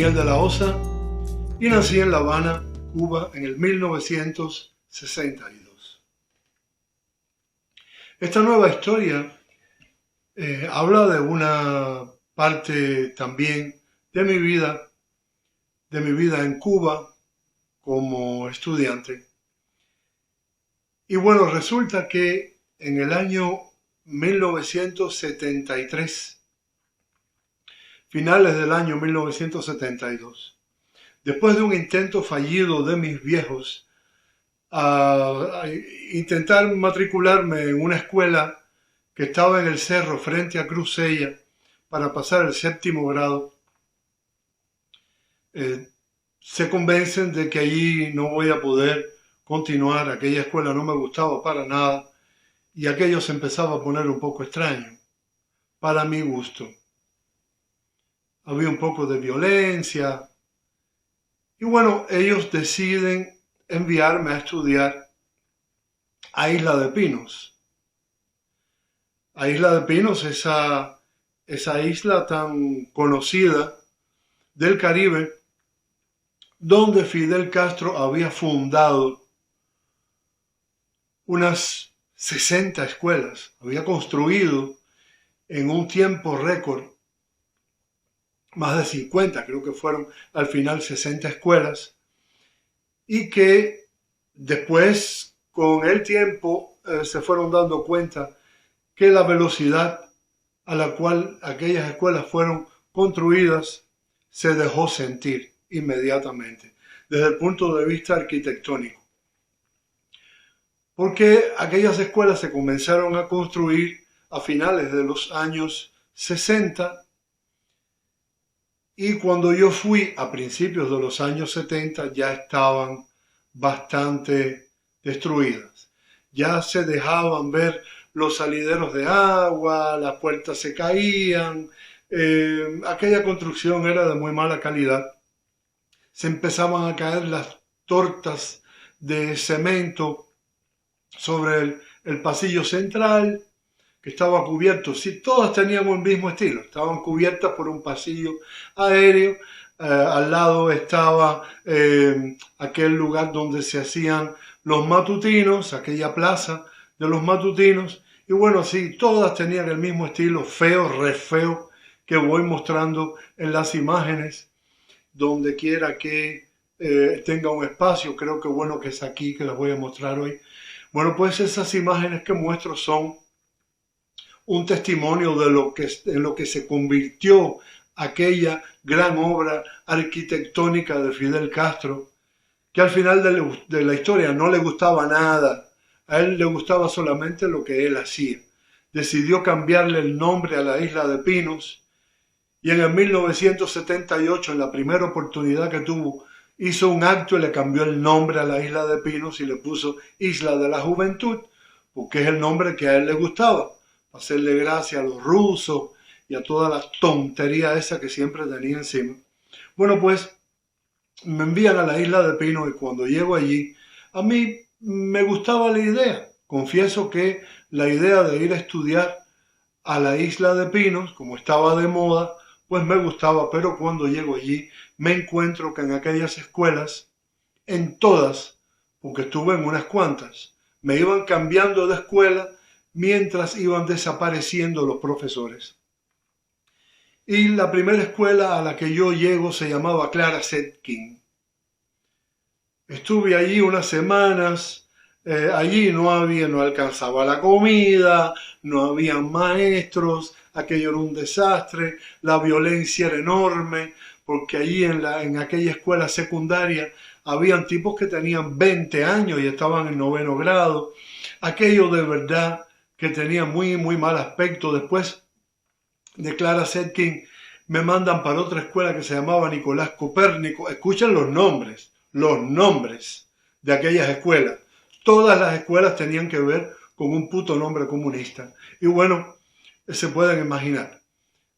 Daniel de la Osa y nací en La Habana, Cuba, en el 1962. Esta nueva historia habla de una parte también de mi vida en Cuba como estudiante. Y bueno, resulta que en el año 1973, finales del año 1972, después de un intento fallido de mis viejos a intentar matricularme en una escuela que estaba en el cerro frente a Crucella para pasar el 7º grado, se convencen de que allí no voy a poder continuar. Aquella escuela no me gustaba para nada y aquello se empezaba a poner un poco extraño para mi gusto. Había un poco de violencia y bueno, ellos deciden enviarme a estudiar a Isla de Pinos. A Isla de Pinos, esa isla tan conocida del Caribe, donde Fidel Castro había fundado unas 60 escuelas, había construido en un tiempo récord más de 50, creo que fueron al final 60 escuelas, y que después con el tiempo se fueron dando cuenta que la velocidad a la cual aquellas escuelas fueron construidas se dejó sentir inmediatamente desde el punto de vista arquitectónico, porque aquellas escuelas se comenzaron a construir a finales de los años 60 y cuando yo fui a principios de los años 70 ya estaban bastante destruidas. Ya se dejaban ver los salideros de agua, las puertas se caían, aquella construcción era de muy mala calidad. Se empezaban a caer las tortas de cemento sobre el pasillo central, que estaba cubierto, sí, todas tenían un mismo estilo, estaban cubiertas por un pasillo aéreo, al lado estaba aquel lugar donde se hacían los matutinos, aquella plaza de los matutinos, y bueno, sí, todas tenían el mismo estilo, feo, re feo, que voy mostrando en las imágenes, donde quiera que tenga un espacio, creo que bueno que es aquí que las voy a mostrar hoy. Bueno, pues esas imágenes que muestro son un testimonio de en lo que se convirtió aquella gran obra arquitectónica de Fidel Castro, que al final de la historia no le gustaba nada, a él le gustaba solamente lo que él hacía. Decidió cambiarle el nombre a la Isla de Pinos y en el 1978, en la primera oportunidad que tuvo, hizo un acto y le cambió el nombre a la Isla de Pinos y le puso Isla de la Juventud, porque es el nombre que a él le gustaba, hacerle gracia a los rusos y a toda la tontería esa que siempre tenía encima. Bueno, pues me envían a la Isla de Pinos y cuando llego allí, a mí me gustaba la idea. Confieso que la idea de ir a estudiar a la Isla de Pinos, como estaba de moda, pues me gustaba, pero cuando llego allí me encuentro que en aquellas escuelas, en todas, porque estuve en unas cuantas, me iban cambiando de escuela mientras iban desapareciendo los profesores. Y la primera escuela a la que yo llego se llamaba Clara Zetkin. Estuve allí unas semanas, allí no alcanzaba la comida, no había maestros, aquello era un desastre, la violencia era enorme, porque allí en aquella escuela secundaria habían tipos que tenían 20 años y estaban en 9º grado. Aquello de verdad que tenía muy, muy mal aspecto. Después de Clara Zetkin me mandan para otra escuela que se llamaba Nicolás Copérnico. Escuchen los nombres de aquellas escuelas. Todas las escuelas tenían que ver con un puto nombre comunista. Y bueno, se pueden imaginar.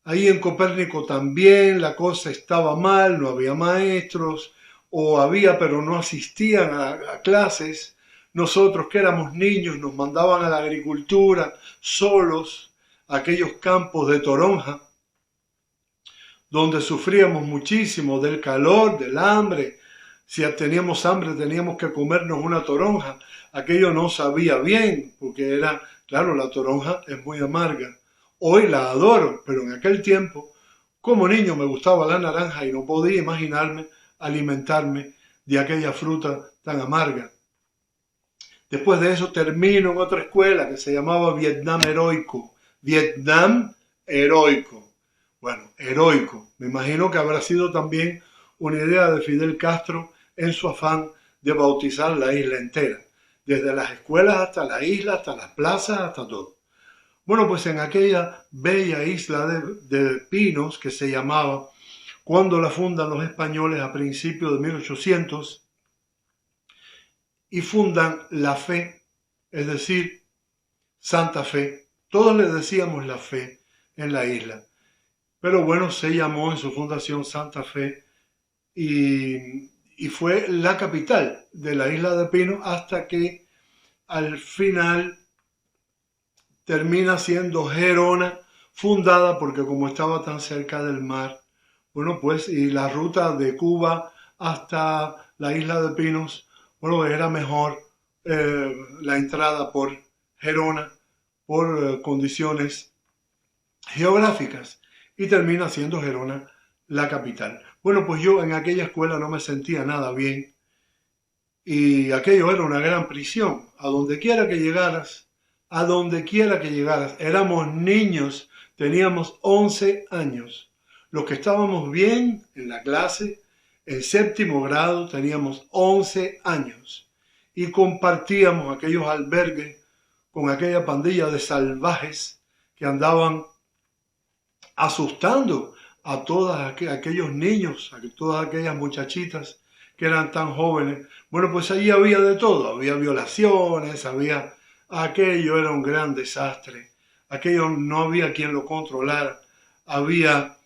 Ahí en Copérnico también la cosa estaba mal, no había maestros, o había pero no asistían a clases. Nosotros que éramos niños nos mandaban a la agricultura solos, a aquellos campos de toronja, donde sufríamos muchísimo del calor, del hambre. Si teníamos hambre teníamos que comernos una toronja. Aquello no sabía bien, porque era, claro, la toronja es muy amarga. Hoy la adoro, pero en aquel tiempo, como niño me gustaba la naranja y no podía imaginarme alimentarme de aquella fruta tan amarga. Después de eso termino en otra escuela que se llamaba Vietnam Heroico. Vietnam Heroico. Bueno, heroico. Me imagino que habrá sido también una idea de Fidel Castro en su afán de bautizar la isla entera. Desde las escuelas hasta la isla, hasta las plazas, hasta todo. Bueno, pues en aquella bella isla de Pinos que se llamaba, cuando la fundan los españoles a principios de 1800, y fundan La Fe, es decir, Santa Fe. Todos le decíamos La Fe en la isla. Pero bueno, se llamó en su fundación Santa Fe y fue la capital de la isla de Pinos hasta que al final termina siendo Gerona, fundada porque como estaba tan cerca del mar, bueno, pues y la ruta de Cuba hasta la isla de Pinos, bueno, era mejor la entrada por Gerona por condiciones geográficas y termina siendo Gerona la capital. Bueno, pues yo en aquella escuela no me sentía nada bien y aquello era una gran prisión. A donde quiera que llegaras, éramos niños, teníamos 11 años. Los que estábamos bien en la clase, en séptimo grado, teníamos 11 años y compartíamos aquellos albergues con aquella pandilla de salvajes que andaban asustando a todos aquellos niños, a todas aquellas muchachitas que eran tan jóvenes. Bueno, pues allí había de todo, había violaciones, aquello era un gran desastre, aquello no había quien lo controlara, había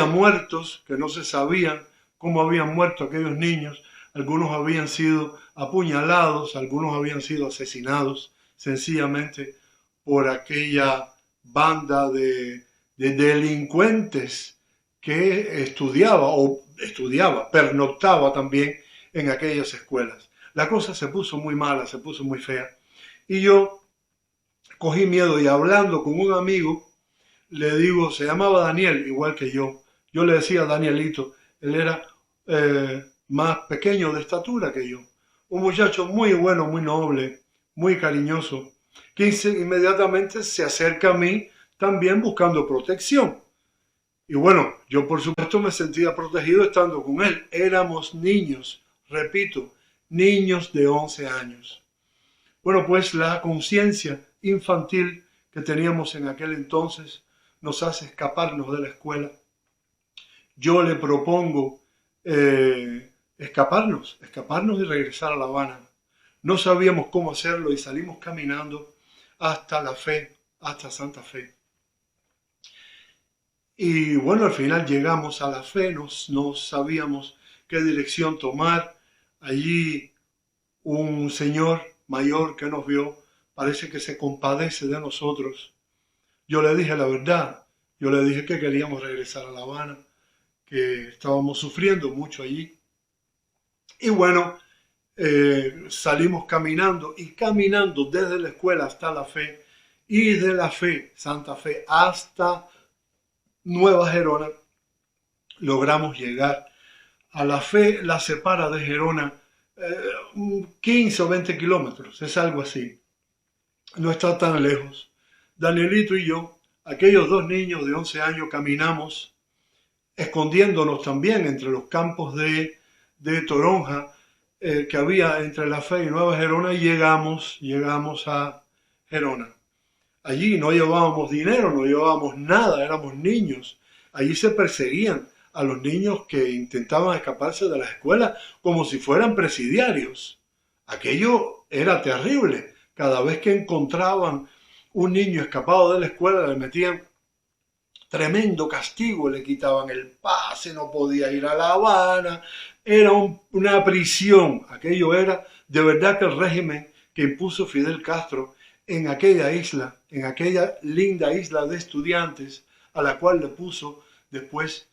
muertos que no se sabían cómo habían muerto aquellos niños, algunos habían sido apuñalados, algunos habían sido asesinados sencillamente por aquella banda de delincuentes que pernoctaba también en aquellas escuelas. La cosa se puso muy mala, se puso muy fea. Y yo cogí miedo y hablando con un amigo, le digo, se llamaba Daniel, igual que yo le decía Danielito, él era más pequeño de estatura que yo. Un muchacho muy bueno, muy noble, muy cariñoso, que inmediatamente se acerca a mí también buscando protección. Y bueno, yo por supuesto me sentía protegido estando con él. Éramos niños, repito, niños de 11 años. Bueno, pues la conciencia infantil que teníamos en aquel entonces nos hace escaparnos de la escuela. Yo le propongo escaparnos y regresar a La Habana. No sabíamos cómo hacerlo y salimos caminando hasta La Fe, hasta Santa Fe. Y bueno, al final llegamos a La Fe, no sabíamos qué dirección tomar. Allí un señor mayor que nos vio, parece que se compadece de nosotros. Yo le dije la verdad, yo le dije que queríamos regresar a La Habana, que estábamos sufriendo mucho allí. Y bueno, salimos caminando y caminando desde la escuela hasta La Fe y de La Fe, Santa Fe, hasta Nueva Gerona, logramos llegar. A La Fe la separa de Gerona 15 o 20 kilómetros, es algo así. No está tan lejos. Danielito y yo, aquellos dos niños de 11 años, caminamos escondiéndonos también entre los campos de toronja que había entre La Fe y Nueva Gerona y llegamos a Gerona. Allí no llevábamos dinero, no llevábamos nada, éramos niños. Allí se perseguían a los niños que intentaban escaparse de la escuela como si fueran presidiarios. Aquello era terrible. Cada vez que encontraban un niño escapado de la escuela le metían tremendo castigo, le quitaban el pase, no podía ir a La Habana. Era una prisión. Aquello era de verdad que el régimen que impuso Fidel Castro en aquella isla, en aquella linda isla de estudiantes, a la cual le puso después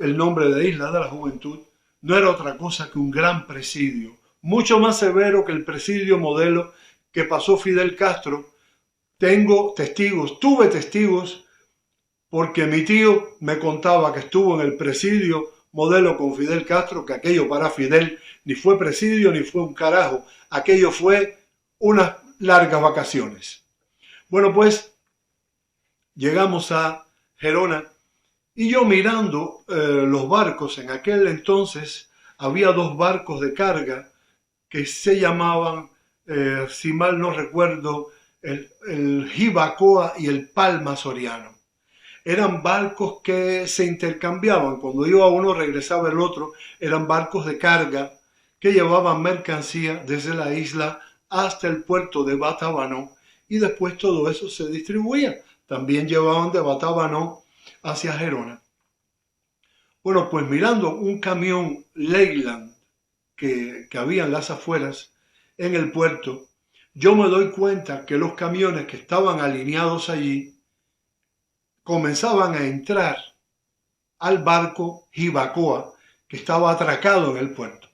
el nombre de Isla de la Juventud, no era otra cosa que un gran presidio, mucho más severo que el presidio modelo que pasó Fidel Castro. Tengo testigos, tuve testigos, porque mi tío me contaba que estuvo en el presidio modelo con Fidel Castro, que aquello para Fidel ni fue presidio ni fue un carajo, aquello fue unas largas vacaciones. Bueno, pues llegamos a Gerona y yo mirando los barcos, en aquel entonces había dos barcos de carga que se llamaban, si mal no recuerdo, el Jibacoa y el Palma Soriano. Eran barcos que se intercambiaban, cuando iba uno regresaba el otro, eran barcos de carga que llevaban mercancía desde la isla hasta el puerto de Batabanó y después todo eso se distribuía. También llevaban de Batabanó hacia Gerona. Bueno, pues mirando un camión Leyland que había en las afueras, en el puerto, yo me doy cuenta que los camiones que estaban alineados allí comenzaban a entrar al barco Jibacoa que estaba atracado en el puerto.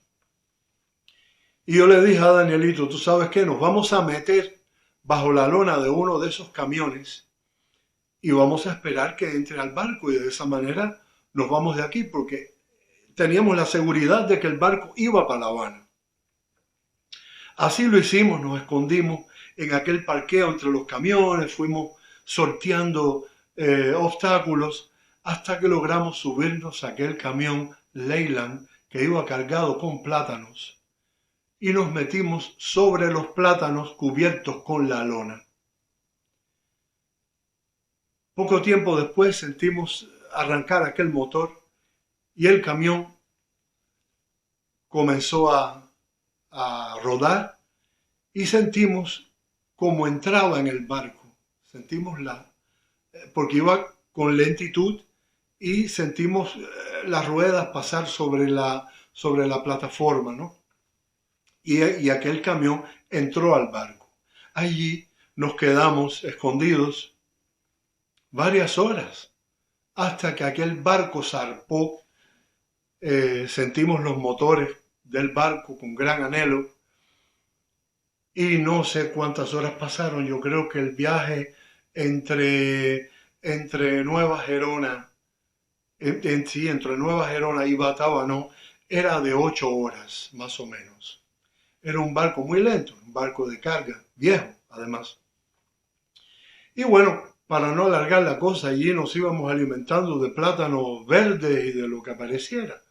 Y yo le dije a Danielito, ¿tú sabes qué? Nos vamos a meter bajo la lona de uno de esos camiones y vamos a esperar que entre al barco y de esa manera nos vamos de aquí porque teníamos la seguridad de que el barco iba para La Habana. Así lo hicimos, nos escondimos en aquel parqueo entre los camiones, fuimos sorteando obstáculos hasta que logramos subirnos a aquel camión Leyland que iba cargado con plátanos y nos metimos sobre los plátanos cubiertos con la lona. Poco tiempo después sentimos arrancar aquel motor y el camión comenzó a rodar y sentimos como entraba en el barco. Sentimos porque iba con lentitud y sentimos las ruedas pasar sobre la plataforma, ¿no? Y aquel camión entró al barco. Allí nos quedamos escondidos varias horas hasta que aquel barco zarpó. Sentimos los motores del barco con gran anhelo y no sé cuántas horas pasaron. Yo creo que el viaje entre Nueva Gerona, entre Nueva Gerona y Batabanó era de 8 horas más o menos. Era un barco muy lento, un barco de carga, viejo además. Y bueno, para no alargar la cosa, allí nos íbamos alimentando de plátanos verdes y de lo que apareciera.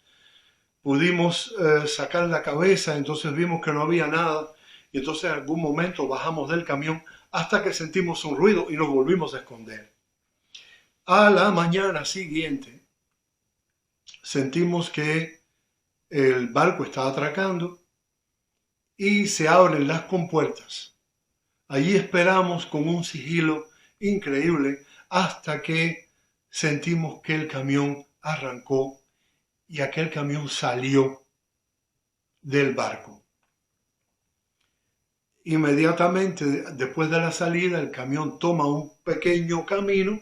Pudimos sacar la cabeza, entonces vimos que no había nada y entonces en algún momento bajamos del camión hasta que sentimos un ruido y nos volvimos a esconder. A la mañana siguiente sentimos que el barco está atracando y se abren las compuertas. Allí esperamos con un sigilo increíble hasta que sentimos que el camión arrancó y aquel camión salió del barco. Inmediatamente después de la salida, el camión toma un pequeño camino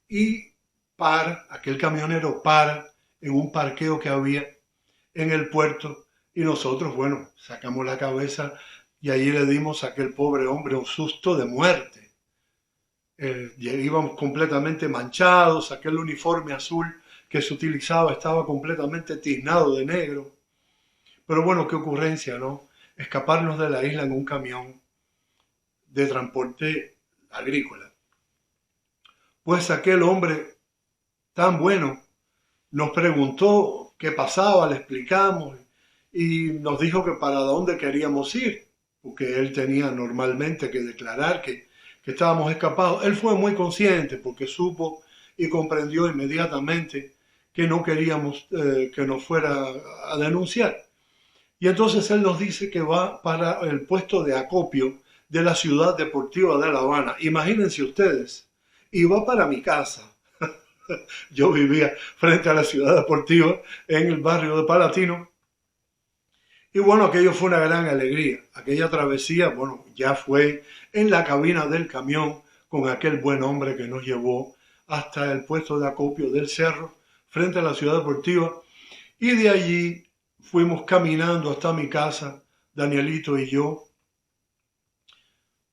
y aquel camionero para en un parqueo que había en el puerto y nosotros, bueno, sacamos la cabeza y allí le dimos a aquel pobre hombre un susto de muerte. Íbamos completamente manchados, aquel uniforme azul que se utilizaba estaba completamente tiznado de negro. Pero bueno, qué ocurrencia, ¿no? Escaparnos de la isla en un camión de transporte agrícola. Pues aquel hombre tan bueno nos preguntó qué pasaba, le explicamos y nos dijo que para dónde queríamos ir, porque él tenía normalmente que declarar que estábamos escapados. Él fue muy consciente porque supo y comprendió inmediatamente que no queríamos que nos fuera a denunciar. Y entonces él nos dice que va para el puesto de acopio de la ciudad deportiva de La Habana. Imagínense ustedes, y va para mi casa. Yo vivía frente a la ciudad deportiva en el barrio de Palatino. Y bueno, aquello fue una gran alegría. Aquella travesía, bueno, ya fue en la cabina del camión con aquel buen hombre que nos llevó hasta el puesto de acopio del cerro frente a la Ciudad Deportiva, y de allí fuimos caminando hasta mi casa, Danielito y yo.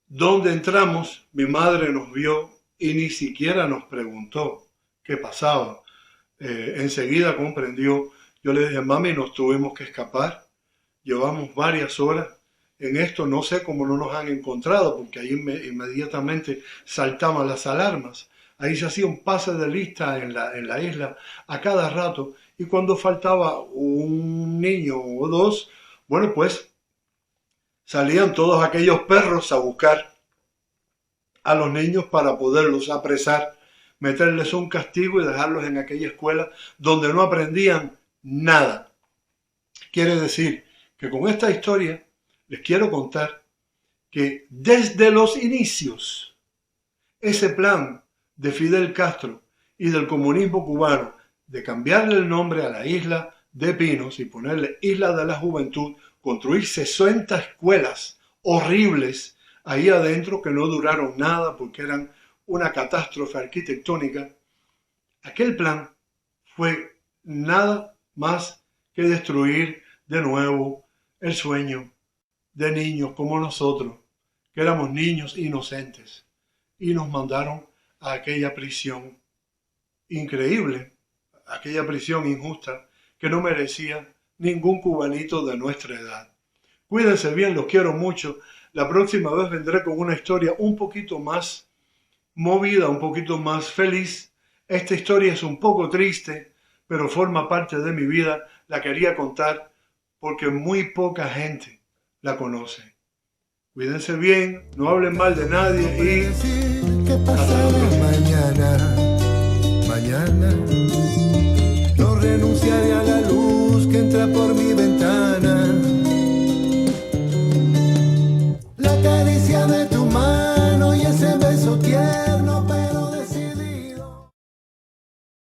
Donde entramos, mi madre nos vio y ni siquiera nos preguntó qué pasaba. Enseguida comprendió. Yo le dije, mami, nos tuvimos que escapar. Llevamos varias horas en esto, no sé cómo no nos han encontrado, porque ahí inmediatamente saltaban las alarmas. Ahí se hacía un pase de lista en la isla a cada rato, y cuando faltaba un niño o dos, bueno, pues salían todos aquellos perros a buscar a los niños para poderlos apresar, meterles un castigo y dejarlos en aquella escuela donde no aprendían nada. Quiere decir que con esta historia les quiero contar que desde los inicios ese plan de Fidel Castro y del comunismo cubano de cambiarle el nombre a la isla de Pinos y ponerle Isla de la Juventud, construir 60 escuelas horribles ahí adentro que no duraron nada porque eran una catástrofe arquitectónica, aquel plan fue nada más que destruir de nuevo el sueño de niños como nosotros, que éramos niños inocentes, y nos mandaron a aquella prisión increíble, aquella prisión injusta que no merecía ningún cubanito de nuestra edad. Cuídense bien, los quiero mucho. La próxima vez vendré con una historia un poquito más movida, un poquito más feliz. Esta historia es un poco triste, pero forma parte de mi vida. La quería contar porque muy poca gente la conoce. Cuídense bien, no hablen mal de nadie y ¿qué pasará mañana? Mañana no renunciaré a la luz que entra por mi ventana. La caricia de tu mano